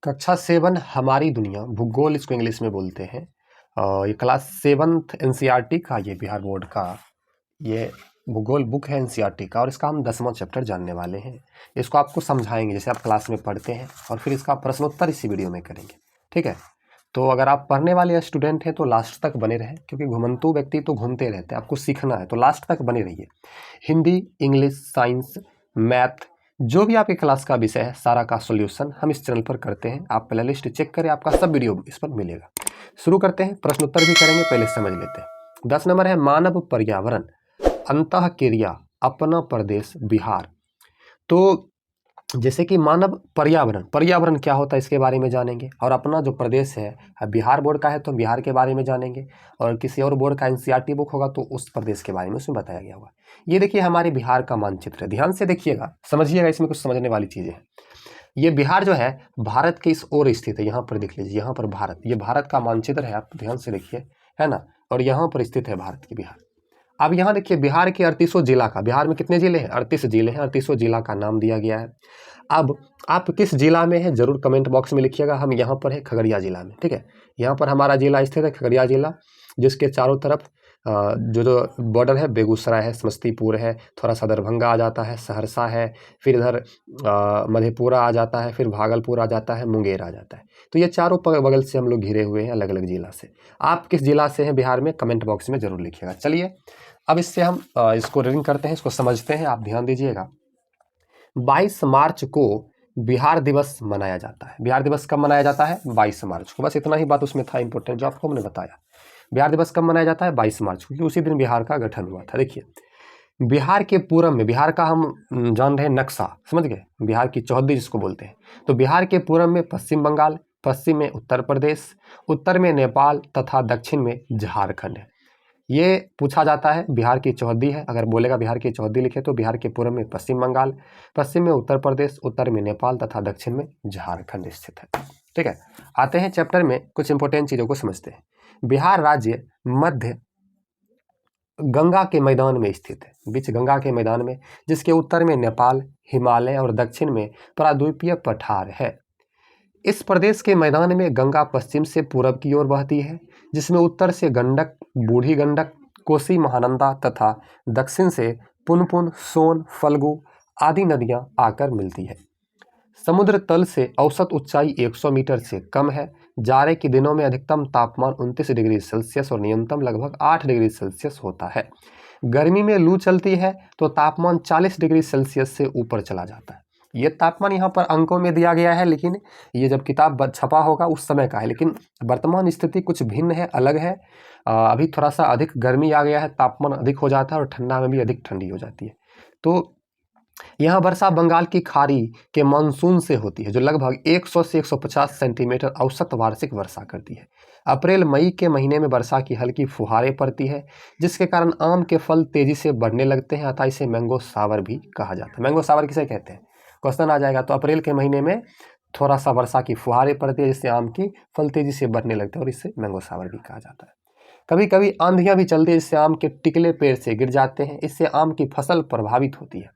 कक्षा 7 हमारी दुनिया भूगोल इसको इंग्लिश में बोलते हैं। ये क्लास 7th एनसीईआरटी का, ये बिहार बोर्ड का ये भूगोल बुक है एनसीईआरटी का, और इसका हम 10वां चैप्टर जानने वाले हैं। इसको आपको समझाएंगे जैसे आप क्लास में पढ़ते हैं, और फिर इसका प्रश्नोत्तर इसी वीडियो में करेंगे। ठीक है, तो अगर आप पढ़ने वाले स्टूडेंट हैं तो लास्ट तक बने रहें, क्योंकि घुमंतु व्यक्ति तो घूमते रहते हैं, आपको सीखना है तो लास्ट तक बने रहिए। हिंदी, इंग्लिश, साइंस, मैथ, जो भी आपकी क्लास का विषय है सारा का सॉल्यूशन हम इस चैनल पर करते हैं। आप प्ले लिस्ट चेक करें, आपका सब वीडियो इस पर मिलेगा। शुरू करते हैं, प्रश्नोत्तर भी करेंगे, पहले समझ लेते हैं। 10 नंबर है मानव पर्यावरण अंतः क्रिया अपना प्रदेश बिहार। तो जैसे कि मानव पर्यावरण, पर्यावरण क्या होता है इसके बारे में जानेंगे, और अपना जो प्रदेश है बिहार बोर्ड का है तो बिहार के बारे में जानेंगे, और किसी और बोर्ड का एनसीईआरटी बुक होगा तो उस प्रदेश के बारे में उसमें बताया गया होगा। ये देखिए हमारे बिहार का मानचित्र है, ध्यान से देखिएगा, समझिएगा, इसमें कुछ समझने वाली चीज़ें हैं। ये बिहार जो है भारत के इस ओर स्थित है, यहाँ पर देख लीजिए, यहाँ पर भारत, ये भारत का मानचित्र है, आप ध्यान से देखिए, है ना, और यहाँ पर स्थित है भारत की बिहार। अब यहाँ देखिए बिहार के 38 जिला का, बिहार में कितने जिले हैं, 38 जिले हैं, 38 जिला का नाम दिया गया है। अब आप किस जिला में हैं जरूर कमेंट बॉक्स में लिखिएगा। हम यहाँ पर है खगड़िया जिला में, ठीक है, यहाँ पर हमारा जिला स्थित है खगड़िया जिला, जिसके चारों तरफ जो बॉर्डर है बेगूसराय है, समस्तीपुर है, थोड़ा सा दरभंगा आ जाता है, सहरसा है, फिर इधर मधेपुरा आ जाता है, फिर भागलपुर आ जाता है, मुंगेर आ जाता है। तो ये चारों बगल से हम लोग घिरे हुए हैं अलग अलग जिला से। आप किस जिला से हैं बिहार में कमेंट बॉक्स में जरूर लिखिएगा। चलिए अब इससे हम इसको रीडिंग करते हैं, इसको समझते हैं, आप ध्यान दीजिएगा। 22 मार्च को बिहार दिवस मनाया जाता है। बिहार दिवस कब मनाया जाता है? 22 मार्च को। बस इतना ही बात उसमें था इंपॉर्टेंट जो आपको हमने बताया। बिहार दिवस कब मनाया जाता है? 22 मार्च को, क्योंकि उसी दिन बिहार का गठन हुआ था। देखिए बिहार के पूर्व में, बिहार का हम जान रहे हैं नक्शा, समझ गए, बिहार की चौहद्दी जिसको बोलते हैं। तो बिहार के पूर्व में पश्चिम बंगाल, पश्चिम में उत्तर प्रदेश, उत्तर में नेपाल तथा दक्षिण में झारखंड है। ये पूछा जाता है, बिहार की चौहद्दी है, अगर बोलेगा बिहार की चौहद्दी लिखे तो बिहार के पूर्व में पश्चिम बंगाल, पश्चिम में उत्तर प्रदेश, उत्तर में नेपाल तथा दक्षिण में झारखंड स्थित है। ठीक है, आते हैं चैप्टर में, कुछ इंपॉर्टेंट चीज़ों को समझते हैं। बिहार राज्य मध्य गंगा के मैदान में स्थित है, बीच गंगा के मैदान में, जिसके उत्तर में नेपाल, हिमालय और दक्षिण में प्रायद्वीपीय पठार है। इस प्रदेश के मैदान में गंगा पश्चिम से पूरब की ओर बहती है, जिसमें उत्तर से गंडक, बूढ़ी गंडक, कोसी, महानंदा तथा दक्षिण से पुनपुन, सोन, फल्गु आदि नदियां आकर मिलती है। समुद्र तल से औसत ऊंचाई 100 मीटर से कम है। जाड़े के दिनों में अधिकतम तापमान 29 डिग्री सेल्सियस और न्यूनतम लगभग 8 डिग्री सेल्सियस होता है। गर्मी में लू चलती है तो तापमान 40 डिग्री सेल्सियस से ऊपर चला जाता है। ये तापमान यहाँ पर अंकों में दिया गया है, लेकिन ये जब किताब छपा होगा उस समय का है, लेकिन वर्तमान स्थिति कुछ भिन्न है, अलग है। अभी थोड़ा सा अधिक गर्मी आ गया है, तापमान अधिक हो जाता है, और ठंडा में भी अधिक ठंडी हो जाती है। तो यहाँ वर्षा बंगाल की खाड़ी के मानसून से होती है, जो लगभग 100 से 150 सेंटीमीटर औसत वार्षिक वर्षा करती है। अप्रैल मई के महीने में वर्षा की हल्की फुहारें पड़ती है, जिसके कारण आम के फल तेजी से बढ़ने लगते हैं, अतः इसे मैंगो सावर भी कहा जाता है। मैंगो सावर किसे कहते हैं, क्वेश्चन आ जाएगा। तो अप्रैल के महीने में थोड़ा सा वर्षा की फुहारें पड़ती है, जिससे आम की फल तेजी से बढ़ने लगते हैं, और इसे मैंगो सावर भी कहा जाता है। कभी कभी आंधियां भी चलती है, जिससे आम के टिकले पेड़ से गिर जाते हैं, इससे आम की फसल प्रभावित होती है।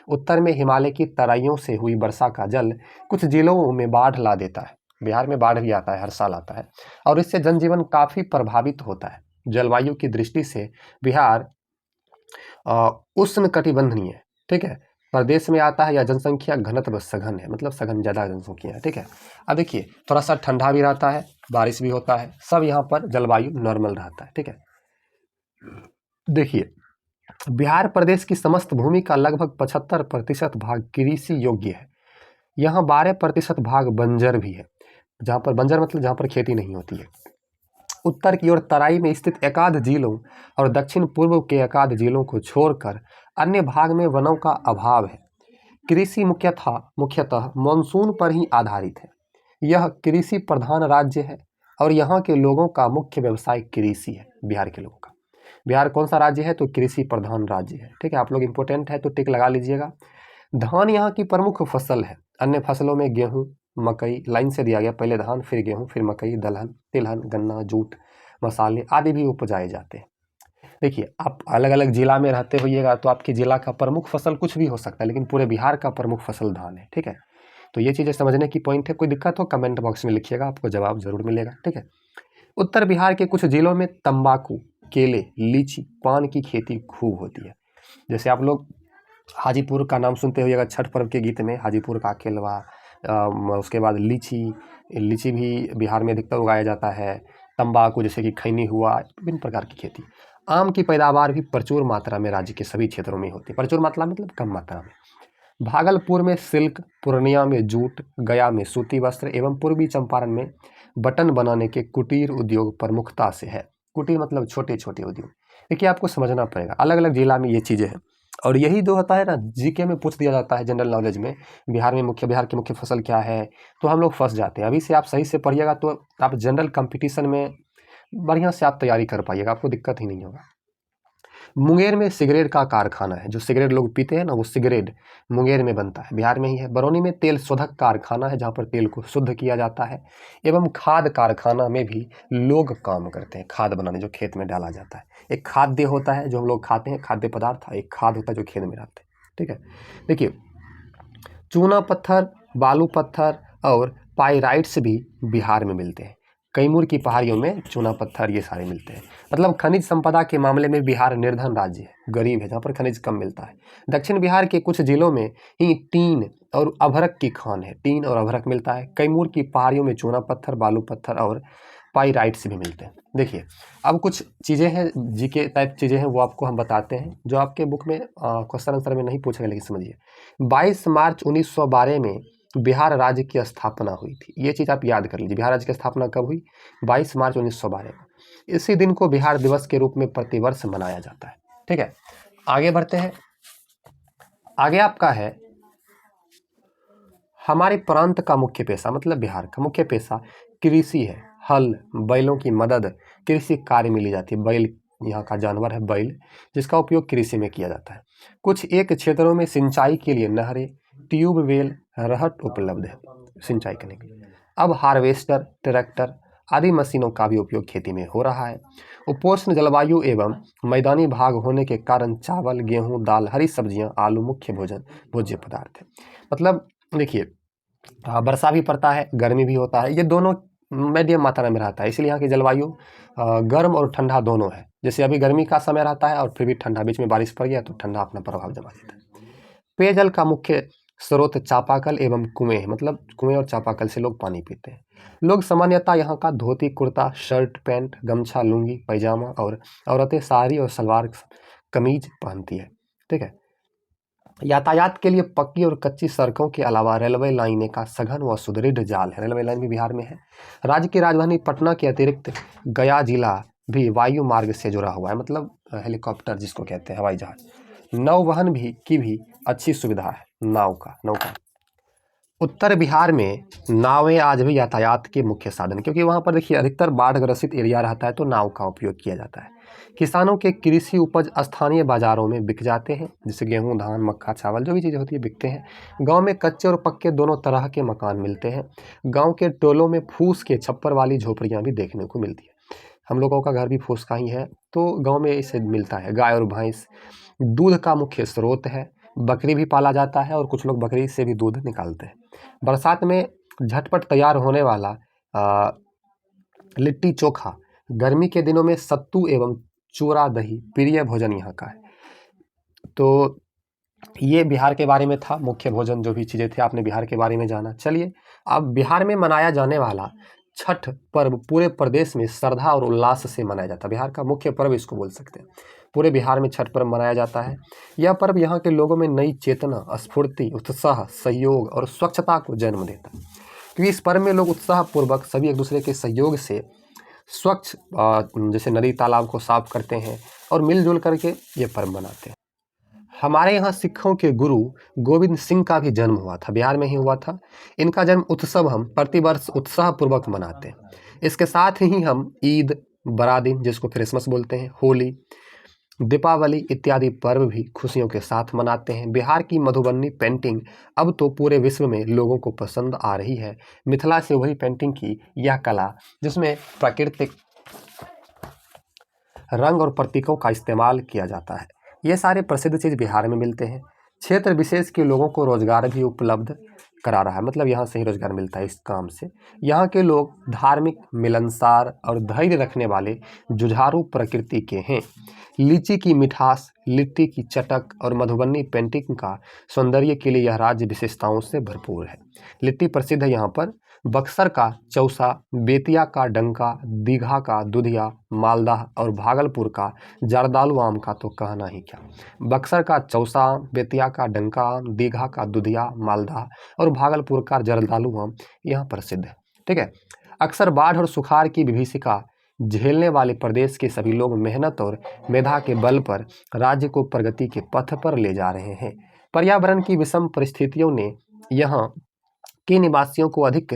उत्तर में हिमालय की तराइयों से हुई वर्षा का जल कुछ जिलों में बाढ़ ला देता है। बिहार में बाढ़ भी आता है, हर साल आता है, और इससे जनजीवन काफी प्रभावित होता है। जलवायु की दृष्टि से बिहार उष्ण कटिबंधीय है, ठीक है, प्रदेश में आता है, या जनसंख्या घनत्व सघन है, मतलब सघन ज्यादा जनसंख्या है। ठीक है, अब देखिए थोड़ा सा ठंडा भी रहता है, बारिश भी होता है, सब यहाँ पर जलवायु नॉर्मल रहता है। ठीक है, देखिए बिहार प्रदेश की समस्त भूमि का लगभग 75% भाग कृषि योग्य है। यहाँ 12% भाग बंजर भी है, जहाँ पर बंजर मतलब जहाँ पर खेती नहीं होती है। उत्तर की ओर तराई में स्थित एकाध जिलों और दक्षिण पूर्व के एकाध जिलों को छोड़कर अन्य भाग में वनों का अभाव है। कृषि मुख्यतः मानसून पर ही आधारित है। यह कृषि प्रधान राज्य है, और यहाँ के लोगों का मुख्य व्यवसाय कृषि है। बिहार के लोगों का, बिहार कौन सा राज्य है, तो कृषि प्रधान राज्य है। ठीक है, आप लोग इंपॉर्टेंट है तो टिक लगा लीजिएगा। धान यहाँ की प्रमुख फसल है। अन्य फसलों में गेहूं, मकई, लाइन से दिया गया, पहले धान, फिर गेहूं, फिर मकई, दलहन, तिलहन, गन्ना, जूट, मसाले आदि भी उपजाए जाते हैं। देखिए आप अलग अलग जिला में रहते होइएगा तो आपके जिला का प्रमुख फसल कुछ भी हो सकता है, लेकिन पूरे बिहार का प्रमुख फसल धान है। ठीक है, तो ये चीज़ें समझने की पॉइंट है। कोई दिक्कत हो कमेंट बॉक्स में लिखिएगा, आपको जवाब जरूर मिलेगा। ठीक है। उत्तर बिहार के कुछ जिलों में तंबाकू, केले, लीची, पान की खेती खूब होती है। जैसे आप लोग हाजीपुर का नाम सुनते होइएगा छठ पर्व के गीत में, हाजीपुर का केलवा, उसके बाद लीची, लीची भी बिहार में अधिकतर उगाया जाता है। तंबाकू जैसे कि खैनी हुआ, विभिन्न प्रकार की खेती। आम की पैदावार भी प्रचुर मात्रा में राज्य के सभी क्षेत्रों में होती है। प्रचुर मात्रा मतलब कम मात्रा में। भागलपुर में सिल्क, पूर्णिया में जूट, गया में सूती वस्त्र एवं पूर्वी चंपारण में बटन बनाने के कुटीर उद्योग प्रमुखता से है। कुटीर मतलब छोटे छोटे उद्योग। देखिए आपको समझना पड़ेगा, अलग अलग जिला में ये चीज़ें हैं। और यही जो होता है ना, जीके में पूछ दिया जाता है जनरल नॉलेज में, बिहार की मुख्य फसल क्या है, तो हम लोग फंस जाते हैं। अभी से आप सही से पढ़िएगा तो आप जनरल कंपटीशन में बढ़िया से आप तैयारी कर पाइएगा, आपको दिक्कत ही नहीं होगा। मुंगेर में सिगरेट का कारखाना है, जो सिगरेट लोग पीते हैं ना, वो सिगरेट मुंगेर में बनता है, बिहार में ही है। बरौनी में तेल शोधक कारखाना है, जहाँ पर तेल को शुद्ध किया जाता है। एवं खाद कारखाना में भी लोग काम करते हैं, खाद बनाने, जो खेत में डाला जाता है। एक खाद्य होता है जो हम लोग खाते हैं, खाद्य पदार्थ, एक खाद होता है जो खेत में डालते हैं। ठीक है। देखिए, चूना पत्थर, बालू पत्थर और पाइराइट्स भी बिहार में मिलते हैं। कैमूर की पहाड़ियों में चूना पत्थर ये सारे मिलते हैं। मतलब खनिज संपदा के मामले में बिहार निर्धन राज्य है, गरीब है, जहाँ पर खनिज कम मिलता है। दक्षिण बिहार के कुछ जिलों में ही टीन और अभ्रक की खान है, टीन और अभ्रक मिलता है। कैमूर की पहाड़ियों में चूना पत्थर, बालू पत्थर और पाइराइट्स भी मिलते हैं। देखिए, अब कुछ चीज़ें हैं, जीके टाइप चीज़ें हैं, वो आपको हम बताते हैं, जो आपके बुक में क्वेश्चन आंसर में नहीं पूछेंगे, लेकिन समझिए। 22 मार्च 1912 में बिहार राज्य की स्थापना हुई थी। ये चीज़ आप याद कर लीजिए, बिहार राज्य की स्थापना कब हुई? 22 मार्च 1912 को। इसी दिन को बिहार दिवस के रूप में प्रतिवर्ष मनाया जाता है। ठीक है, आगे बढ़ते हैं। आगे आपका है, हमारे प्रांत का मुख्य पेशा, मतलब बिहार का मुख्य पेशा कृषि है। हल, बैलों की मदद कृषि कार्य में ली जाती है। बैल यहाँ का जानवर है, बैल, जिसका उपयोग कृषि में किया जाता है। कुछ एक क्षेत्रों में सिंचाई के लिए नहरें, ट्यूबवेल, रहट उपलब्ध है सिंचाई करने के लिए। अब हार्वेस्टर, ट्रैक्टर आदि मशीनों का भी उपयोग खेती में हो रहा है। उपोष्ण जलवायु एवं मैदानी भाग होने के कारण चावल, गेहूं, दाल, हरी सब्जियां, आलू मुख्य भोज्य पदार्थ है। मतलब देखिए, वर्षा भी पड़ता है, गर्मी भी होता है, ये दोनों मीडियम मात्रा में रहता है। इसलिए यहाँ की जलवायु गर्म और ठंडा दोनों है। जैसे अभी गर्मी का समय रहता है और फिर भी ठंडा, बीच में बारिश पड़ गया तो ठंडा अपना प्रभाव जमा देता है। पेयजल का मुख्य स्रोत चापाकल एवं कुएं है, मतलब कुएं और चापाकल से लोग पानी पीते हैं। लोग सामान्यतः यहाँ का धोती कुर्ता, शर्ट पैंट, गमछा, लुंगी, पैजामा और औरतें साड़ी और सलवार कमीज पहनती है। ठीक है। यातायात के लिए पक्की और कच्ची सड़कों के अलावा रेलवे लाइनें का सघन व सुदृढ़ जाल है। रेलवे लाइन भी बिहार में है। राज्य की राजधानी पटना के अतिरिक्त गया जिला भी वायु मार्ग से जुड़ा हुआ है, मतलब हेलीकॉप्टर जिसको कहते हैं, हवाई जहाज। नौवहन भी अच्छी सुविधा है, नौका। उत्तर बिहार में नावें आज भी यातायात के मुख्य साधन, क्योंकि वहाँ पर देखिए अधिकतर बाढ़ ग्रसित एरिया रहता है, तो नाव का उपयोग किया जाता है। किसानों के कृषि उपज स्थानीय बाजारों में बिक जाते हैं, जैसे गेहूं, धान, मक्का, चावल, जो भी चीज़ें होती है बिकते हैं। गांव में कच्चे और पक्के दोनों तरह के मकान मिलते हैं। गांव के टोलों में फूस के छप्पर वाली झोपड़ियाँ भी देखने को मिलती है। हम लोगों का घर भी फूस का ही है, तो गाँव में इसे मिलता है। गाय और भैंस दूध का मुख्य स्रोत है। बकरी भी पाला जाता है और कुछ लोग बकरी से भी दूध निकालते हैं। बरसात में झटपट तैयार होने वाला लिट्टी चोखा, गर्मी के दिनों में सत्तू एवं चूरा दही प्रिय भोजन यहाँ का है। तो ये बिहार के बारे में था, मुख्य भोजन जो भी चीज़ें थे आपने बिहार के बारे में जाना। चलिए, अब बिहार में मनाया जाने वाला छठ पर्व पूरे प्रदेश में श्रद्धा और उल्लास से मनाया जाता है। बिहार का मुख्य पर्व इसको बोल सकते हैं। पूरे बिहार में छठ पर्व मनाया जाता है। यह पर्व यहाँ के लोगों में नई चेतना, स्फूर्ति, उत्साह, सहयोग और स्वच्छता को जन्म देता है, क्योंकि इस पर्व में लोग उत्साहपूर्वक सभी एक दूसरे के सहयोग से स्वच्छ जैसे नदी तालाब को साफ करते हैं और मिलजुल करके ये पर्व मनाते हैं। हमारे यहाँ सिखों के गुरु गोविंद सिंह का भी जन्म हुआ था, बिहार में ही हुआ था। इनका जन्म उत्सव हम प्रतिवर्ष उत्साहपूर्वक मनाते हैं। इसके साथ ही हम ईद, बरादिन जिसको क्रिसमस बोलते हैं, होली, दीपावली इत्यादि पर्व भी खुशियों के साथ मनाते हैं। बिहार की मधुबनी पेंटिंग अब तो पूरे विश्व में लोगों को पसंद आ रही है। मिथिला से उभरी पेंटिंग की यह कला, जिसमें प्राकृतिक रंग और प्रतीकों का इस्तेमाल किया जाता है, ये सारे प्रसिद्ध चीज़ बिहार में मिलते हैं। क्षेत्र विशेष के लोगों को रोजगार भी उपलब्ध करा रहा है, मतलब यहाँ से ही रोजगार मिलता है इस काम से। यहाँ के लोग धार्मिक, मिलनसार और धैर्य रखने वाले जुझारू प्रकृति के हैं। लीची की मिठास, लिट्टी की चटक और मधुबनी पेंटिंग का सौंदर्य के लिए यह राज्य विशेषताओं से भरपूर है। लिट्टी प्रसिद्ध है यहाँ पर। बक्सर का चौसा, बेतिया का डंका, दीघा का दुधिया, मालदा और भागलपुर का जर्दालू आम का तो कहना ही क्या। बक्सर का चौसा, बेतिया का डंका, दीघा का दुधिया, मालदा और भागलपुर का जर्दालू आम यहाँ प्रसिद्ध है। ठीक है। अक्सर बाढ़ और सुखाड़ की विभीषिका झेलने वाले प्रदेश के सभी लोग मेहनत और मेधा के बल पर राज्य को प्रगति के पथ पर ले जा रहे हैं। पर्यावरण की विषम परिस्थितियों ने यहाँ के निवासियों को अधिक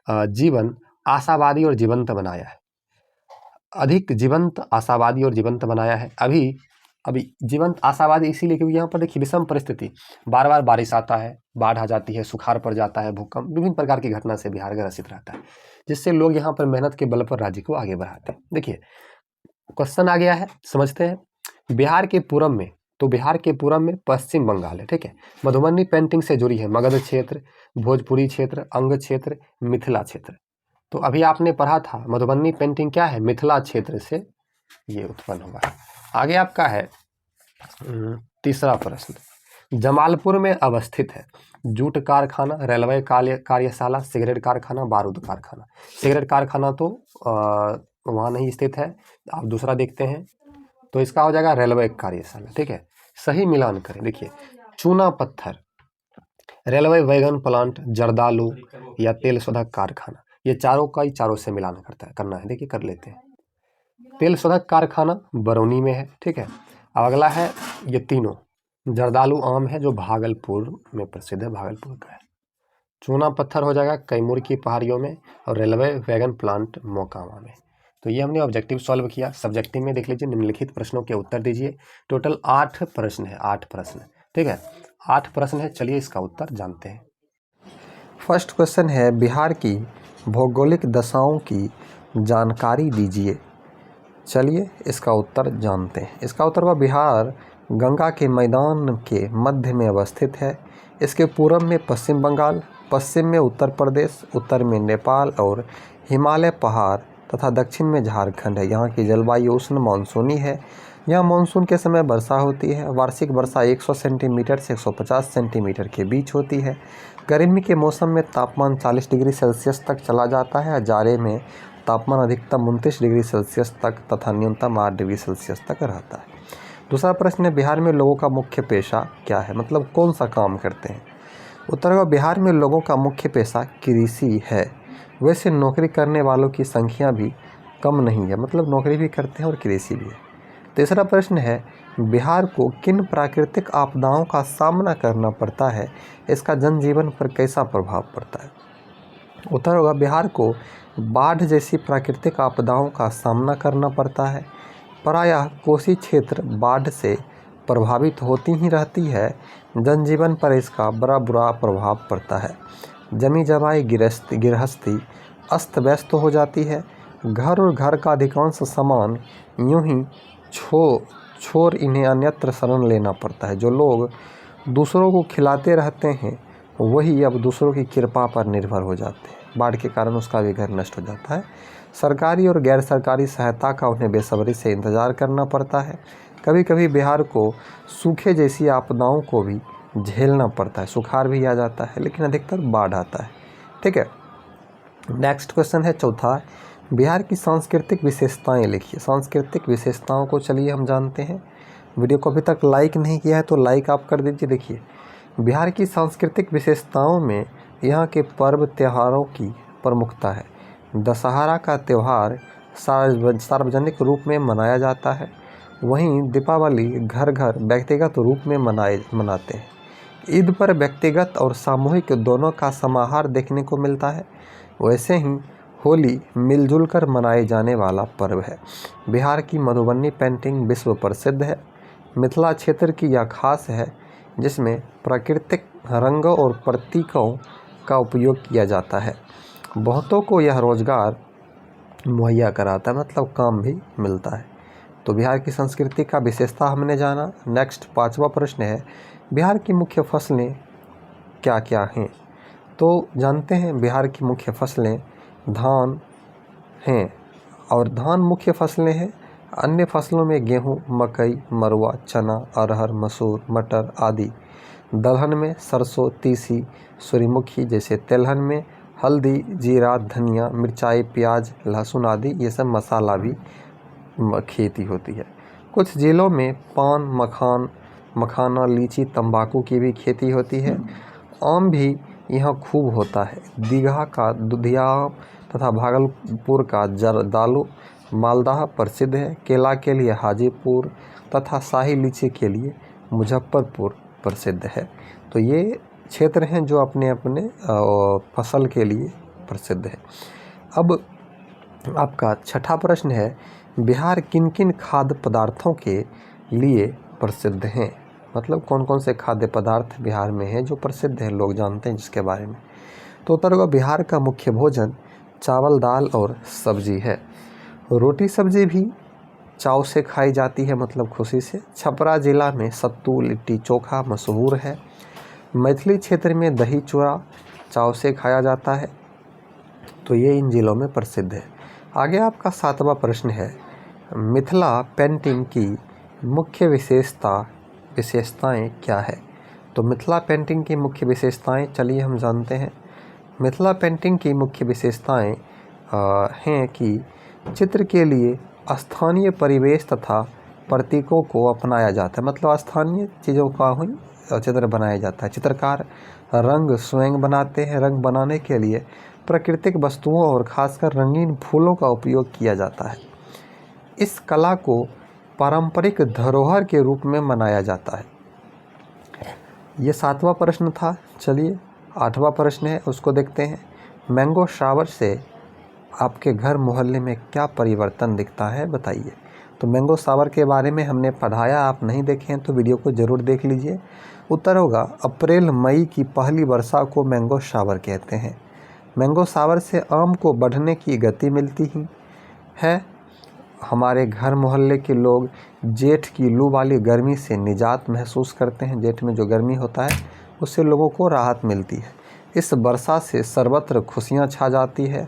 जीवन आशावादी और जीवंत बनाया है। अधिक जीवंत, आशावादी और जीवंत बनाया है। अभी जीवंत आशावादी इसीलिए क्योंकि यहाँ पर देखिए विषम परिस्थिति, बार बार बारिश आता है, बाढ़ आ जाती है, सुखाड़ पड़ जाता है, भूकंप, विभिन्न प्रकार की घटना से बिहार ग्रसित रहता है, जिससे लोग यहाँ पर मेहनत के बल पर राज्य को आगे बढ़ाते हैं। देखिए क्वेश्चन आ गया है, समझते हैं। बिहार के पूरब में, तो बिहार के पूरब में पश्चिम बंगाल है। ठीक है। मधुबनी पेंटिंग से जुड़ी है मगध क्षेत्र, भोजपुरी क्षेत्र, अंग क्षेत्र, मिथिला क्षेत्र। तो अभी आपने पढ़ा था मधुबनी पेंटिंग क्या है, मिथिला क्षेत्र से ये उत्पन्न हुआ है। आगे आपका है तीसरा प्रश्न। जमालपुर में अवस्थित है जूट कारखाना, रेलवे कार्यशाला, सिगरेट कारखाना, बारूद कारखाना। सिगरेट कारखाना तो वहाँ नहीं स्थित है, आप दूसरा देखते हैं, तो इसका हो जाएगा रेलवे कार्यशाला। ठीक है। सही मिलान करें। देखिए चूना पत्थर, रेलवे वैगन प्लांट, जर्दालू या तेल शोधक कारखाना, ये चारों का ही चारों से मिलान करना है। देखिए कर लेते हैं। तेल शोधक कारखाना बरौनी में है। ठीक है। अब अगला है ये तीनों। जर्दालू आम है जो भागलपुर में प्रसिद्ध है, भागलपुर का है। चूना पत्थर हो जाएगा कैमूर की पहाड़ियों में, और रेलवे वैगन प्लांट मोकामा में। तो ये हमने ऑब्जेक्टिव सॉल्व किया। सब्जेक्टिव में देख लीजिए, निम्नलिखित प्रश्नों के उत्तर दीजिए। टोटल 8 प्रश्न है, 8 प्रश्न। ठीक है, 8 प्रश्न है। चलिए इसका उत्तर जानते हैं। फर्स्ट क्वेश्चन है, बिहार की भौगोलिक दशाओं की जानकारी दीजिए। चलिए इसका उत्तर जानते हैं। इसका उत्तर हुआ बिहार गंगा के मैदान के मध्य में अवस्थित है। इसके पूर्व में पश्चिम बंगाल, पश्चिम में उत्तर प्रदेश, उत्तर में नेपाल और हिमालय पहाड़ तथा दक्षिण में झारखंड है। यहाँ की जलवायु उष्ण मानसूनी है। यहाँ मानसून के समय वर्षा होती है। वार्षिक वर्षा 100 सेंटीमीटर से 150 सेंटीमीटर के बीच होती है। गर्मी के मौसम में तापमान 40 डिग्री सेल्सियस तक चला जाता है। जाड़े में तापमान अधिकतम 29 डिग्री सेल्सियस तक तथा न्यूनतम 8 डिग्री सेल्सियस तक रहता है। दूसरा प्रश्न है, बिहार में लोगों का मुख्य पेशा क्या है, मतलब कौन सा काम करते हैं। उत्तर होगा बिहार में लोगों का मुख्य पेशा कृषि है। वैसे नौकरी करने वालों की संख्या भी कम नहीं है, मतलब नौकरी भी करते हैं और कृषि भी है। तीसरा प्रश्न है, बिहार को किन प्राकृतिक आपदाओं का सामना करना पड़ता है, इसका जनजीवन पर कैसा प्रभाव पड़ता है। उत्तर होगा बिहार को बाढ़ जैसी प्राकृतिक आपदाओं का सामना करना पड़ता है। प्रायः कोसी क्षेत्र बाढ़ से प्रभावित होती ही रहती है। जनजीवन पर इसका बड़ा बुरा प्रभाव पड़ता है। जमी जमाई गृहस्थी अस्त व्यस्त हो जाती है। घर और घर का अधिकांश सामान यूं ही छोड़ इन्हें अन्यत्र शरण लेना पड़ता है। जो लोग दूसरों को खिलाते रहते हैं वही अब दूसरों की कृपा पर निर्भर हो जाते हैं। बाढ़ के कारण उसका भी घर नष्ट हो जाता है। सरकारी और गैर सरकारी सहायता का उन्हें बेसब्री से इंतज़ार करना पड़ता है। कभी कभी बिहार को सूखे जैसी आपदाओं को भी झेलना पड़ता है। सुखाड़ भी आ जाता है, लेकिन अधिकतर बाढ़ आता है। ठीक है, नेक्स्ट क्वेश्चन है चौथा, बिहार की सांस्कृतिक विशेषताएं लिखिए। सांस्कृतिक विशेषताओं को चलिए हम जानते हैं। वीडियो को अभी तक लाइक नहीं किया है तो लाइक आप कर दीजिए। देखिए बिहार की सांस्कृतिक विशेषताओं में यहाँ के पर्व त्योहारों की प्रमुखता है। दशहरा का त्यौहार सार्वजनिक रूप में मनाया जाता है। वहीं दीपावली घर घर व्यक्तिगत रूप में मनाते हैं। ईद पर व्यक्तिगत और सामूहिक दोनों का समाहार देखने को मिलता है। वैसे ही होली मिलजुल कर मनाए जाने वाला पर्व है। बिहार की मधुबनी पेंटिंग विश्व प्रसिद्ध है। मिथिला क्षेत्र की यह खास है जिसमें प्राकृतिक रंगों और प्रतीकों का उपयोग किया जाता है। बहुतों को यह रोजगार मुहैया कराता है, मतलब काम भी मिलता है। तो बिहार की संस्कृति का विशेषता हमने जाना। नेक्स्ट 5वां प्रश्न है, बिहार की मुख्य फसलें क्या क्या हैं। तो जानते हैं बिहार की मुख्य फसलें धान हैं और धान मुख्य फसलें हैं। अन्य फसलों में गेहूं, मकई, मरुआ, चना, अरहर, मसूर, मटर आदि। दलहन में सरसों, तीसी, सूर्यमुखी जैसे। तिलहन में हल्दी, जीरा, धनिया, मिर्चाई, प्याज, लहसुन आदि ये सब मसाला भी खेती होती है। कुछ जिलों में पान, मखाना, लीची, तंबाकू की भी खेती होती है। आम भी यहाँ खूब होता है। दीघा का दुधिया आम तथा भागलपुर का जर्दालू, मालदह प्रसिद्ध है। केला के लिए हाजीपुर तथा शाही लीची के लिए मुजफ्फरपुर प्रसिद्ध है। तो ये क्षेत्र हैं जो अपने अपने फसल के लिए प्रसिद्ध है। अब आपका छठा प्रश्न है, बिहार किन किन खाद्य पदार्थों के लिए प्रसिद्ध हैं? मतलब कौन कौन से खाद्य पदार्थ बिहार में हैं जो प्रसिद्ध हैं, लोग जानते हैं जिसके बारे में। तो उत्तर होगा बिहार का मुख्य भोजन चावल, दाल और सब्जी है। रोटी सब्जी भी चाव से खाई जाती है, मतलब खुशी से। छपरा जिला में सत्तू, लिट्टी चोखा मशहूर है। मैथिली क्षेत्र में दही चूड़ा चाव से खाया जाता है। तो ये इन जिलों में प्रसिद्ध है। आगे आपका सातवां प्रश्न है, मिथिला पेंटिंग की मुख्य विशेषताएं क्या है? तो मिथिला पेंटिंग की मुख्य विशेषताएं चलिए हम जानते हैं। मिथिला पेंटिंग की मुख्य विशेषताएं हैं कि चित्र के लिए स्थानीय परिवेश तथा प्रतीकों को अपनाया जाता है, मतलब स्थानीय चीज़ों का ही चित्र बनाया जाता है। चित्रकार रंग स्वयं बनाते हैं। रंग बनाने के लिए प्राकृतिक वस्तुओं और खासकर रंगीन फूलों का उपयोग किया जाता है। इस कला को पारंपरिक धरोहर के रूप में मनाया जाता है। ये सातवां प्रश्न था। चलिए आठवां प्रश्न है, उसको देखते हैं। मैंगो शावर से आपके घर मोहल्ले में क्या परिवर्तन दिखता है, बताइए। तो मैंगो शावर के बारे में हमने पढ़ाया, आप नहीं देखे हैं तो वीडियो को ज़रूर देख लीजिए। उत्तर होगा अप्रैल मई की पहली वर्षा को मैंगो शावर कहते हैं। मैंगो शावर से आम को बढ़ने की गति मिलती ही है। हमारे घर मोहल्ले के लोग जेठ की लू वाली गर्मी से निजात महसूस करते हैं। जेठ में जो गर्मी होता है उससे लोगों को राहत मिलती है। इस वर्षा से सर्वत्र खुशियां छा जाती है।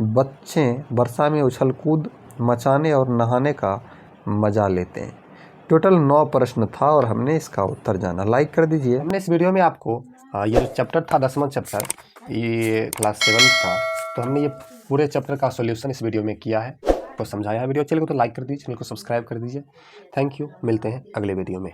बच्चे वर्षा में उछल कूद मचाने और नहाने का मज़ा लेते हैं। टोटल 9 प्रश्न था और हमने इसका उत्तर जाना। लाइक कर दीजिए। हमने इस वीडियो में आपको ये जो चैप्टर था 10वां चैप्टर, ये क्लास 7 था, तो हमने ये पूरे चैप्टर का सॉल्यूशन इस वीडियो में किया है, तो समझाया है। वीडियो अच्छी लगे तो लाइक कर दीजिए, चैनल को सब्सक्राइब कर दीजिए। थैंक यू, मिलते हैं अगले वीडियो में।